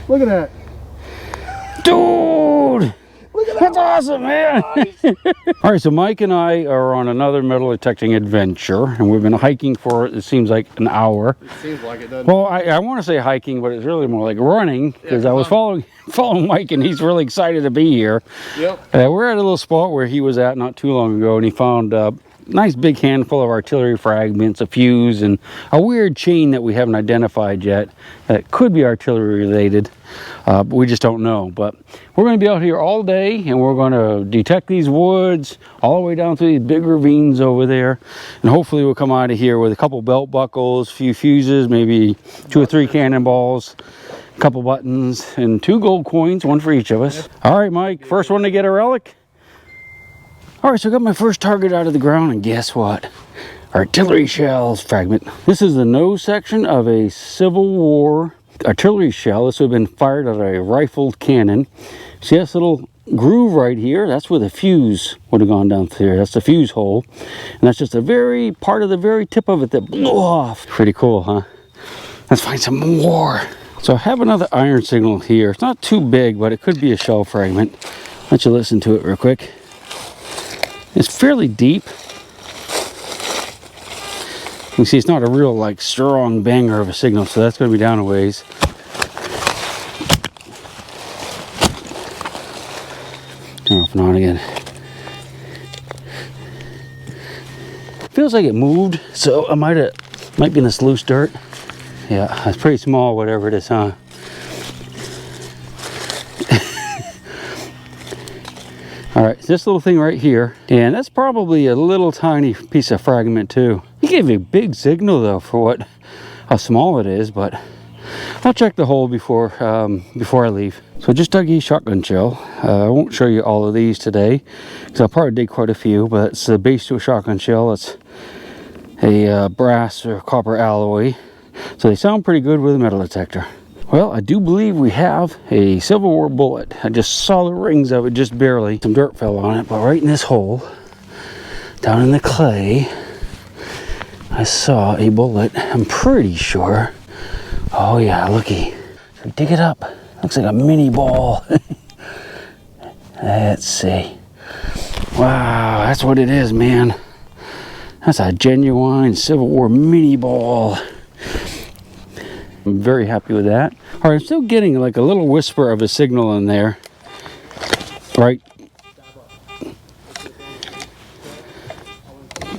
Look at that. Dude! Look at that. That's awesome, man! Nice. All right, so Mike and I are on another metal detecting adventure, and we've been hiking for, it seems like, an hour. It seems like it, doesn't Well, I want to say hiking, but it's really more like running, because I was following Mike, and he's really excited to be here. Yep. We're at a little spot where he was at not too long ago, and he found a nice big handful of artillery fragments, a fuse, and a weird chain that we haven't identified yet that could be artillery related, but we just don't know. But we're going to be out here all day, and we're going to detect these woods all the way down through these big ravines over there, and hopefully we'll come out of here with a couple belt buckles, a few fuses, maybe 2 or 3 cannonballs, a couple buttons, and 2 gold coins, 1 for each of us. Yep. All right, Mike, first one to get a relic. All right, so I got my first target out of the ground, and guess what? Artillery shells fragment. This is the nose section of a Civil War artillery shell. This would have been fired at a rifled cannon. See this little groove right here? That's where the fuse would have gone down through. That's the fuse hole. And that's just a very part of the very tip of it that blew off. Pretty cool, huh? Let's find some more. So I have another iron signal here. It's not too big, but it could be a shell fragment. Let you listen to it real quick. It's fairly deep. You can see it's not a real like strong banger of a signal, so that's going to be down a ways. Turn off and on again. Feels like it moved, so I might be in this loose dirt. Yeah, it's pretty small, whatever it is, huh? All right, this little thing right here, and that's probably a little tiny piece of fragment too. He gave me a big signal though for how small it is, but I'll check the hole before I leave. So I just dug a shotgun shell. I won't show you all of these today, because I'll probably dig quite a few, but it's the base to a shotgun shell. It's a brass or copper alloy, so they sound pretty good with a metal detector. Well, I do believe we have a Civil War bullet. I just saw the rings of it, just barely. Some dirt fell on it, but right in this hole, down in the clay, I saw a bullet. I'm pretty sure. Oh yeah, looky. So dig it up. Looks like a mini ball. Let's see. Wow, that's what it is, man. That's a genuine Civil War mini ball. I'm very happy with that. All right, I'm still getting like a little whisper of a signal in there. Right.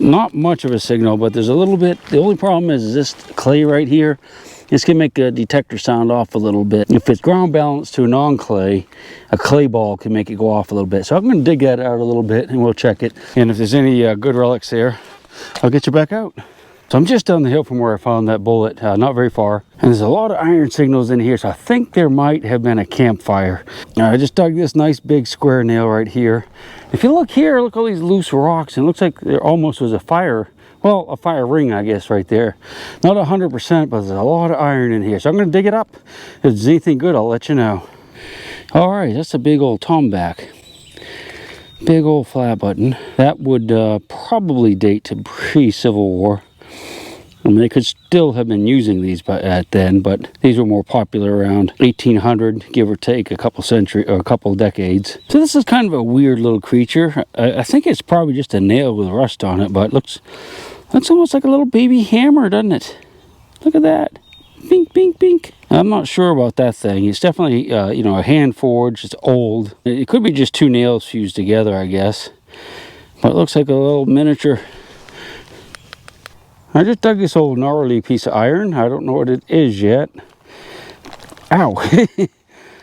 Not much of a signal, but there's a little bit. The only problem is this clay right here. This can make a detector sound off a little bit. If it's ground balanced to a non-clay, a clay ball can make it go off a little bit. So I'm going to dig that out a little bit and we'll check it. And if there's any good relics there, I'll get you back out. So I'm just down the hill from where I found that bullet, not very far. And there's a lot of iron signals in here, so I think there might have been a campfire. I just dug this nice big square nail right here. If you look here, look at all these loose rocks, and it looks like there almost was a fire, well, a fire ring, I guess, right there. Not 100%, but there's a lot of iron in here. So I'm gonna dig it up. If there's anything good, I'll let you know. All right, that's a big old tomback. Big old flat button. That would probably date to pre-Civil War. I mean, they could still have been using these then, but these were more popular around 1800, give or take a couple centuries or a couple decades. So this is kind of a weird little creature. I think it's probably just a nail with rust on it, but it looks almost like a little baby hammer, doesn't it? Look at that. Bink, bink, bink. I'm not sure about that thing. It's definitely, you know, a hand forged. It's old. It could be just 2 nails fused together, I guess. But it looks like a little miniature. I just dug this old gnarly piece of iron. I don't know what it is yet. Ow.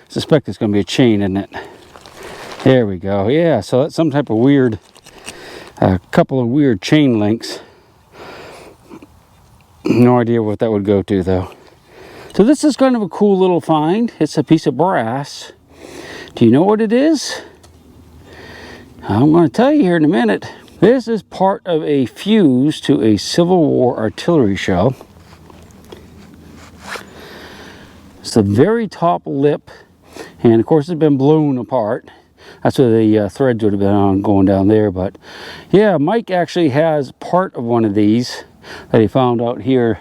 Suspect it's going to be a chain, isn't it? There we go. Yeah, so that's some type of weird, a couple of weird chain links. No idea what that would go to, though. So this is kind of a cool little find. It's a piece of brass. Do you know what it is? I'm going to tell you here in a minute. This is part of a fuse to a Civil War artillery shell. It's the very top lip, and of course it's been blown apart. That's where the threads would have been on going down there. But yeah, Mike actually has part of one of these that he found out here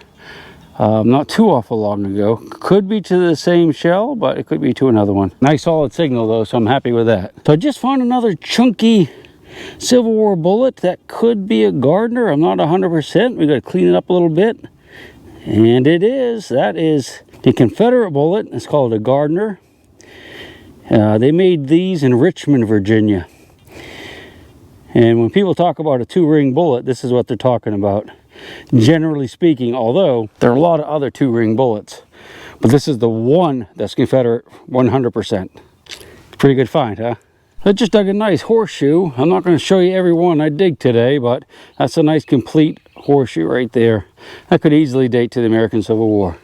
not too awful long ago. Could be to the same shell, but it could be to another one. Nice solid signal though, so I'm happy with that. So I just found another chunky Civil War bullet. That could be a Gardner. I'm not 100%. We got to clean it up a little bit. And it is. That is the Confederate bullet. It's called a Gardner. They made these in Richmond, Virginia. And when people talk about a 2-ring bullet, this is what they're talking about. Generally speaking, although there are a lot of other 2-ring bullets, but this is the one that's Confederate 100%. Pretty good find, huh? I just dug a nice horseshoe. I'm not going to show you every one I dig today, but that's a nice complete horseshoe right there. That could easily date to the American Civil War.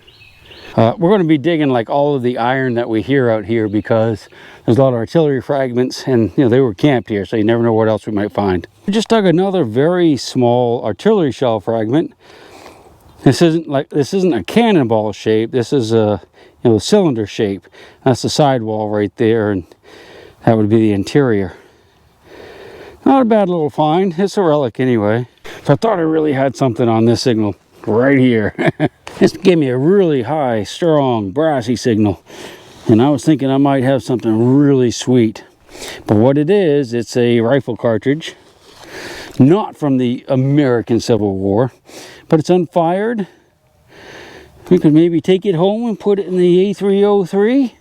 We're going to be digging like all of the iron that we hear out here because there's a lot of artillery fragments, and you know they were camped here, so you never know what else we might find. We just dug another very small artillery shell fragment. This isn't a cannonball shape. This is a cylinder shape. That's the sidewall right there, and that would be the interior. Not a bad little find. It's a relic anyway. So I thought I really had something on this signal right here. This gave me a really high, strong, brassy signal. And I was thinking I might have something really sweet. But what it is, it's a rifle cartridge. Not from the American Civil War, but it's unfired. We could maybe take it home and put it in the A303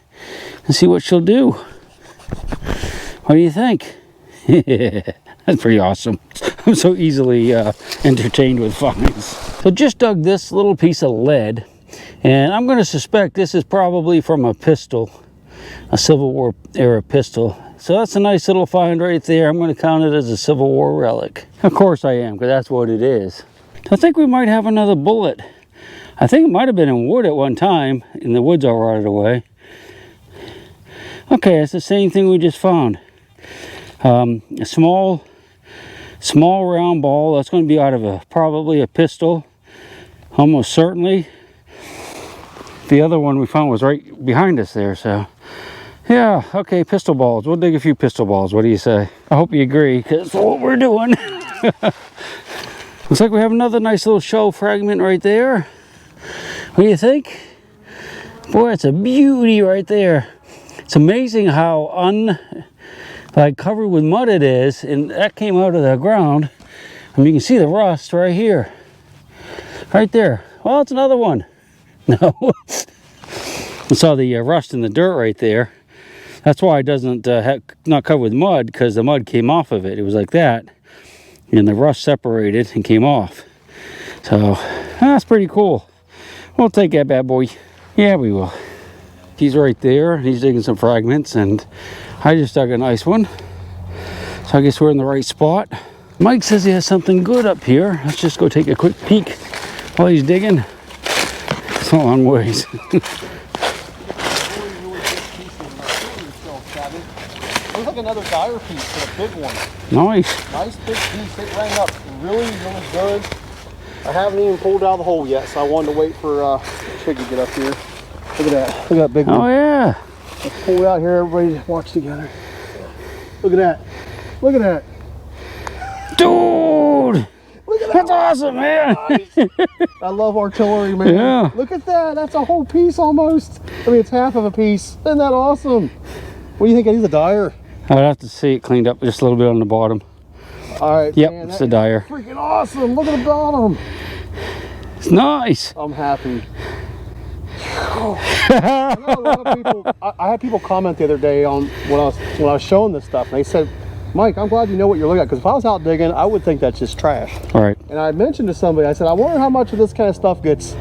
and see what she'll do. What do you think? That's pretty awesome. I'm so easily entertained with finds. So just dug this little piece of lead, and I'm going to suspect this is probably from a pistol, a Civil War era pistol. So that's a nice little find right there. I'm going to count it as a Civil War relic. Of course I am, because that's what it is. I think we might have another bullet. I think it might have been in wood at one time, and the wood's all rotted away. Okay, it's the same thing we just found. A small round ball. That's going to be out of probably a pistol, almost certainly. The other one we found was right behind us there, so yeah. Okay, pistol balls. We'll dig a few pistol balls. What do you say? I hope you agree, because that's what we're doing. Looks like we have another nice little shell fragment right there. What do you think? Boy, it's a beauty right there. It's amazing how covered with mud it is, and that came out of the ground. I mean, you can see the rust right here, right there. Well, it's another one. No, I saw the rust in the dirt right there. That's why it doesn't not covered with mud, because the mud came off of it. It was like that, and the rust separated and came off. So that's pretty cool. We'll take that bad boy. Yeah, we will. He's right there. He's digging some fragments, and I just dug a nice one. So I guess we're in the right spot. Mike says he has something good up here. Let's just go take a quick peek while he's digging. It's a long ways. Looks like another dire piece, but a big one. Nice. Nice big piece. It rang up really, really good. I haven't even pulled out of the hole yet, so I wanted to wait for Chig to get up here. Look at that. Look at that big one. Oh, yeah. Let's pull it out here. Everybody watch together. Look at that. Look at that. Dude! Look at that. That's awesome, man. Nice. I love artillery, man. Yeah. Look at that. That's a whole piece almost. I mean, it's half of a piece. Isn't that awesome? What do you think? He's a dyer. I would have to see it cleaned up just a little bit on the bottom. All right. Yep, man, it's a dyer. Freaking awesome. Look at the bottom. It's nice. I'm happy. I know a lot of people. I had people comment the other day on when I was showing this stuff, and they said, "Mike, I'm glad you know what you're looking at, because if I was out digging, I would think that's just trash." All right. And I mentioned to somebody, I said, "I wonder how much of this kind of stuff gets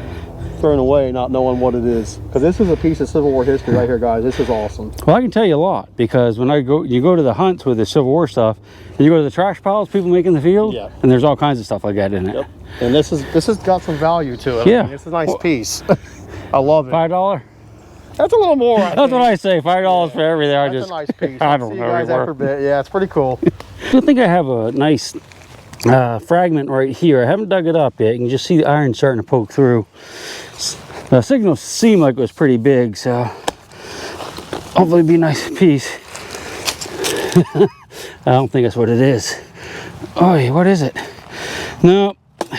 thrown away, not knowing what it is." Because this is a piece of Civil War history right here, guys. This is awesome. Well, I can tell you a lot, because when you go to the hunts with the Civil War stuff, and you go to the trash piles people make in the field, Yeah. and there's all kinds of stuff like that in it. Yep. And this has got some value to it. Yeah. I mean, it's a nice piece. I love it. $5? That's a little more. That's what I say. $5 for everything. That's a nice piece. I I'll don't see know you guys anymore. after a bit. Yeah, it's pretty cool. I think I have a nice fragment right here. I haven't dug it up yet. You can just see the iron starting to poke through. The signal seemed like it was pretty big, so hopefully it'll be a nice piece. I don't think that's what it is. Oh, what is it? No,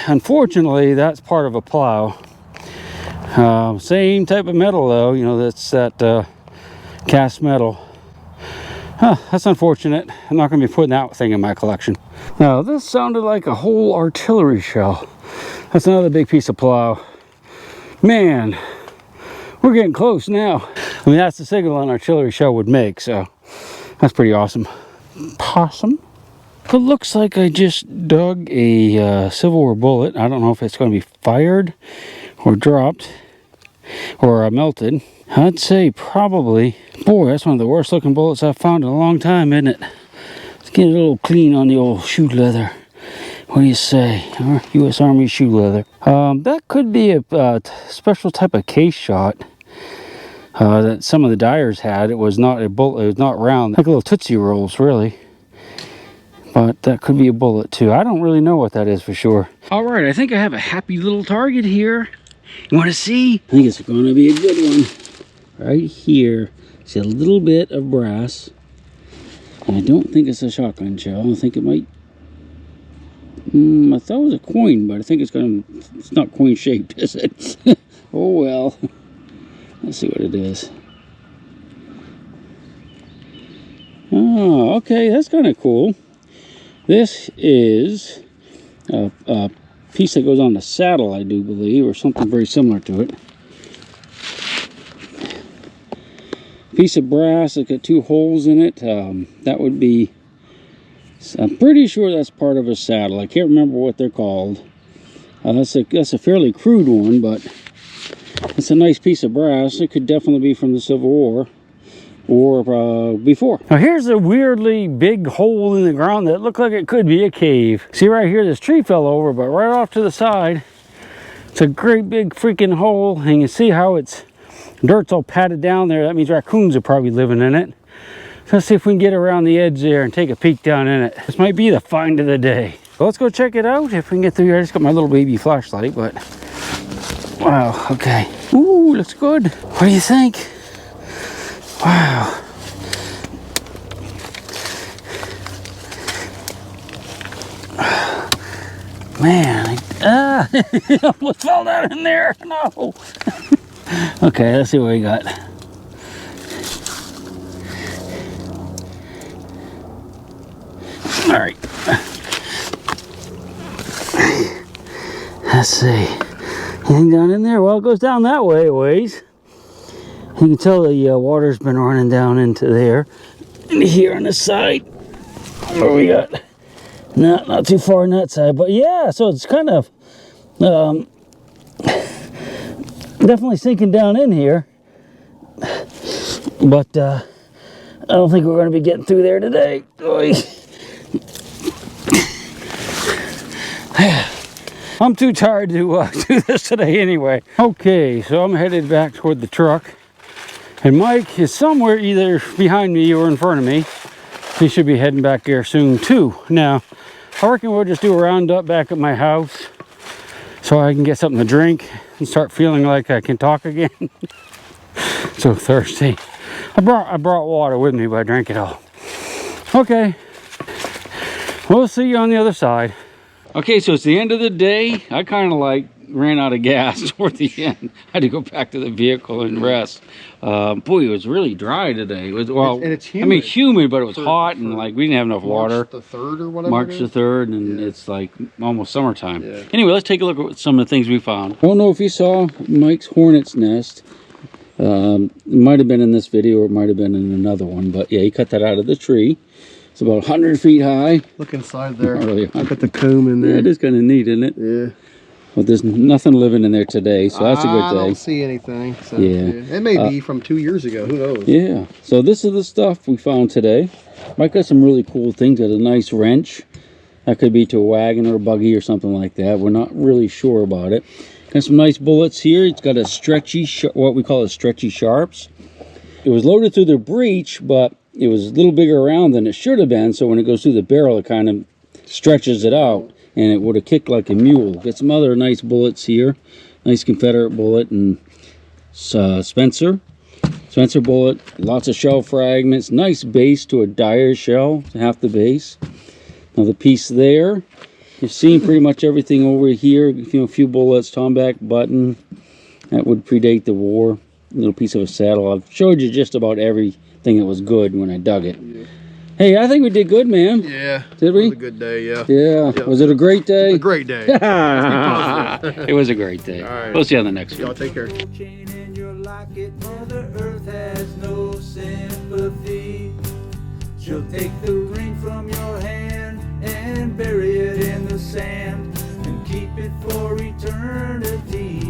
unfortunately, that's part of a plow. Same type of metal though, you know, that's that cast metal. Huh, that's unfortunate. I'm not going to be putting that thing in my collection. Now, this sounded like a whole artillery shell. That's another big piece of plow. Man, we're getting close now. I mean, that's the signal an artillery shell would make, so that's pretty awesome. Possum? It looks like I just dug a Civil War bullet. I don't know if it's going to be fired or dropped or melted. I'd say probably, boy, that's one of the worst looking bullets I've found in a long time, isn't it? Let's get a little clean on the old shoe leather. What do you say? Or U.S. Army shoe leather. That could be a special type of case shot that some of the dyers had. It was not a bullet, it was not round, like little Tootsie Rolls, really. But that could be a bullet too. I don't really know what that is for sure. All right, I think I have a happy little target here. You want to see? I think it's going to be a good one. Right here. See a little bit of brass. And I don't think it's a shotgun shell. I think it might. I thought it was a coin, but I think it's not coin shaped, is it? Oh well. Let's see what it is. Oh, okay, that's kind of cool. This is a piece that goes on the saddle, I do believe, or something very similar to it. Piece of brass, it's got 2 holes in it. That would be, I'm pretty sure that's part of a saddle. I can't remember what they're called. That's a fairly crude one, but it's a nice piece of brass. It could definitely be from the Civil War or before. Now here's a weirdly big hole in the ground that looked like it could be a cave. See right here, this tree fell over, but right off to the side, it's a great big freaking hole, and you see how it's dirt's all patted down there. That means raccoons are probably living in it. So let's see if we can get around the edge there and take a peek down in it. This might be the find of the day. Well, let's go check it out if we can get through here. I just got my little baby flashlight, but wow, okay. Ooh, looks good. What do you think? Wow. Man, I almost fell down in there. No. Okay, let's see what we got. All right. Let's see. Anything down in there? Well, it goes down that way a ways. You can tell the water's been running down into there. And here on the side, what we got? Not too far on that side, but yeah, so it's kind of definitely sinking down in here. But I don't think we're going to be getting through there today. I'm too tired to do this today anyway. Okay, so I'm headed back toward the truck. And Mike is somewhere either behind me or in front of me. He should be heading back there soon too. Now, I reckon we'll just do a roundup back at my house so I can get something to drink and start feeling like I can talk again. So thirsty. I brought water with me, but I drank it all. Okay. We'll see you on the other side. Okay, so it's the end of the day. I kind of like ran out of gas toward the end. I had to go back to the vehicle and rest. Boy, it was really dry today. It was, well, and it's humid. I mean, humid, but it was hot, and like we didn't have enough water. March the 3rd or whatever. March the 3rd, and it's like almost summertime. Yeah. Anyway, let's take a look at some of the things we found. I don't know if you saw Mike's hornet's nest. It might have been in this video, or it might have been in another one, but yeah, he cut that out of the tree. It's about 100 feet high. Look inside there. Really, look at the comb in there. Yeah, it is kind of neat, isn't it? Yeah. But there's nothing living in there today, so that's a good day. I don't see anything. So, yeah. It may be from 2 years ago. Who knows? Yeah. So this is the stuff we found today. Mike got some really cool things. Got a nice wrench. That could be to a wagon or a buggy or something like that. We're not really sure about it. Got some nice bullets here. It's got a stretchy, what we call a stretchy sharps. It was loaded through the breech, but it was a little bigger around than it should have been. So when it goes through the barrel, it kind of stretches it out. And it would have kicked like a mule. Got some other nice bullets here. Nice Confederate bullet and Spencer bullet. Lots of shell fragments. Nice base to a dyer shell, half the base. Another piece there. You've seen pretty much everything over here. You know, a few bullets, tomback button. That would predate the war. Little piece of a saddle. I've showed you just about everything that was good when I dug it. Yeah. Hey, I think we did good, man. Yeah. Did we? It was a good day, yeah. Yeah. Was it a great day? A great day. It was a great day. All right. We'll see you on the next Y'all one. take care. Chain in your locket, Mother Earth has no sympathy. She'll take the ring from your hand and bury it in the sand and keep it for eternity.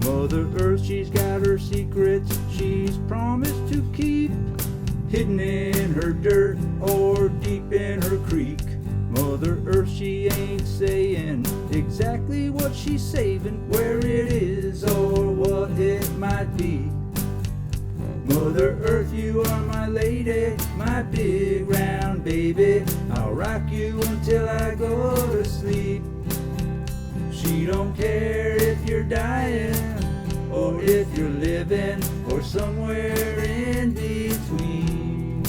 Mother Earth, she's got her secrets she's promised to keep, hidden in her dirt or deep in her creek. Mother Earth, she ain't saying exactly what she's saving, where it is or what it might be. Mother Earth, you are my lady, my big round baby. I'll rock you until I go to sleep. She don't care if you're dying or if you're living or somewhere in between.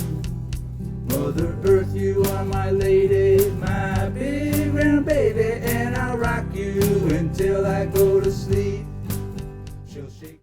Mother Earth, you are my lady, my big round baby, and I'll rock you until I go to sleep. She'll shake